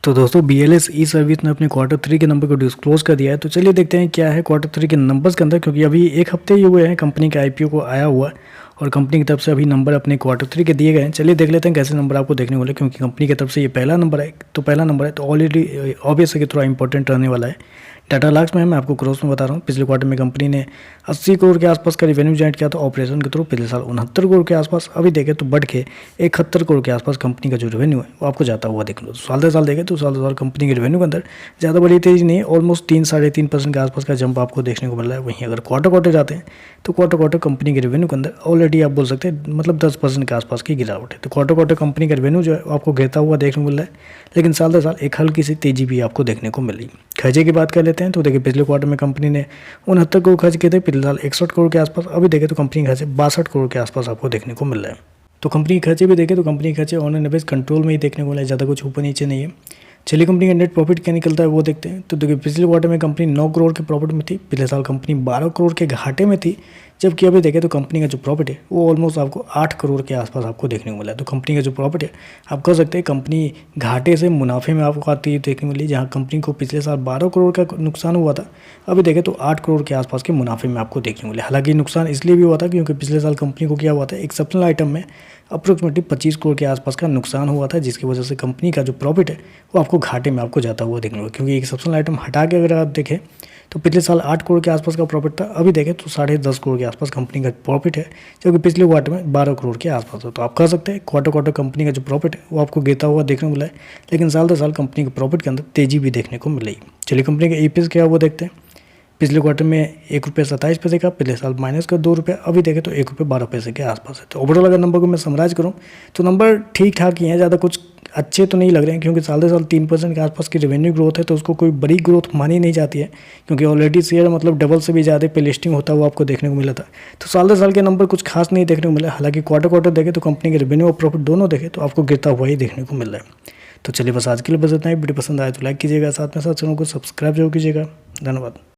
तो दोस्तों BLS ई service ने अपने क्वार्टर 3 के नंबर को डिस्क्लोज कर दिया है। तो चलिए देखते हैं क्या है क्वार्टर 3 के नंबर्स के अंदर, क्योंकि अभी एक हफ्ते ही हुए हैं कंपनी के IPO को आया हुआ और कंपनी की तरफ से अभी नंबर अपने क्वार्टर 3 के दिए गए हैं। चलिए देख लेते हैं कैसे नंबर आपको देखने वाले, क्योंकि कंपनी की तरफ से ये पहला नंबर है। तो पहला नंबर है तो ऑलरेडी ऑब्वियस है कि थोड़ा इंपॉर्टेंट रहने वाला है। डाटा लाक्स में मैं आपको क्रॉस में बता रहा हूँ। पिछले क्वार्टर में कंपनी ने 80 करोड़ के आसपास का रेवेन्यू जनरेट किया था ऑपरेशन के थ्रू। पिछले साल 69 करोड़ के आसपास, अभी देखें तो बढ़ के 71 करोड़ के आसपास कंपनी का जो रेवेन्यू है वो आपको जाता हुआ देख लो। साल दर साल देखें तो साल दर साल कंपनी के रेवेन्यू के अंदर ज़्यादा बड़ी तेज़ी नहीं है, ऑलमोस्ट 3-3.5% के आसपास का जंप आपको देखने को मिल रहा है। वहीं अगर क्वार्टर जाते हैं तो क्वार्टर कंपनी के रेवेन्यू के अंदर ऑलरेडी आप बोल सकते हैं मतलब 10% के आसपास की गिरावट है। तो क्वार्टर कंपनी का रेवेन्यू जो है आपको गिरता हुआ देखने को मिल रहा है, लेकिन साल दर साल एक हल्की सी तेजी भी आपको देखने को मिल रही है। खर्चे की बात कर लेते हैं तो देखिए पिछले क्वार्टर में कंपनी ने 69 करोड़ खर्च किए थे, पिछले साल 61 करोड़ के आसपास। अभी देखें तो कंपनी के खर्चे 62 करोड़ के आसपास आपको देखने को मिल रहा है। तो कंपनी के खर्चे भी देखें तो कंपनी के खर्चे ऑन एन एवरेज कंट्रोल में ही देखने को मिला है, ज़्यादा कुछ ऊपर नीचे नहीं है। चलिए कंपनी का नेट प्रॉफिट क्या निकलता है वो देखते हैं। तो देखिए पिछले क्वार्टर में कंपनी 9 करोड़ के प्रॉफिट में थी, पिछले साल कंपनी 12 करोड़ के घाटे में थी, जबकि अभी देखें तो कंपनी का जो प्रॉफिट है वो ऑलमोस्ट आपको 8 करोड़ के आसपास आपको देखने को मिला है। तो कंपनी का जो प्रॉफिट है आप कह सकते हैं कंपनी घाटे से मुनाफे में आपको आती है देखने को मिली, जहाँ कंपनी को पिछले साल 12 करोड़ का नुकसान हुआ था, अभी देखें तो 8 करोड़ के आसपास के मुनाफे में आपको देखने को मिले। हालांकि नुकसान इसलिए भी हुआ था क्योंकि पिछले साल कंपनी को क्या हुआ था, एक्सेप्शनल आइटम में अप्रोक्सीमेटली 25 करोड़ के आसपास का नुकसान हुआ था, जिसकी वजह से कंपनी का जो प्रॉफिट है वो आपको घाटे में आपको जाता हुआ देखने को। क्योंकि एक्सेप्शनल आइटम हटा के अगर आप देखें तो पिछले साल 8 करोड़ के आसपास का प्रॉफिट था, अभी देखें तो 10.5 करोड़ के आसपास कंपनी का प्रॉफिट है, जबकि पिछले क्वार्टर में 12 करोड़ के आसपास था। तो आप कह सकते हैं क्वार्टर कंपनी का जो प्रॉफिट है वो आपको गिरता हुआ देखने को मिला है, लेकिन साल दर साल कंपनी के प्रॉफिट के अंदर तेजी भी देखने को मिल रही है। चलिए कंपनी का EPS क्या है वो देखते हैं। पिछले क्वार्टर में ₹1.27 का, पिछले साल माइनस का ₹2, अभी देखें तो ₹1.12 के आसपास है। तो ओवरऑल अगर नंबर को मैं समराइज करूं तो नंबर ठीक ठाक ही हैं, ज़्यादा कुछ अच्छे तो नहीं लग रहे हैं, क्योंकि साल दर साल 3% के आसपास की रेवेन्यू ग्रोथ है, तो उसको कोई बड़ी ग्रोथ मानी नहीं जाती है, क्योंकि ऑलरेडी शेयर मतलब डबल से भी ज़्यादा पे लिस्टिंग होता हुआ आपको देखने को मिला था। तो साल दर साल के नंबर कुछ खास नहीं देखने को मिला। हालांकि क्वार्टर देखें तो कंपनी के रेवेन्यू और प्रॉफिट दोनों देखें तो आपको गिरता हुआ ही देखने को मिल रहा है। तो चलिए बस आज के लिए बस इतना ही। वीडियो पसंद आए तो लाइक कीजिएगा, साथ में साथ चैनल को सब्सक्राइब जरूर कीजिएगा। धन्यवाद।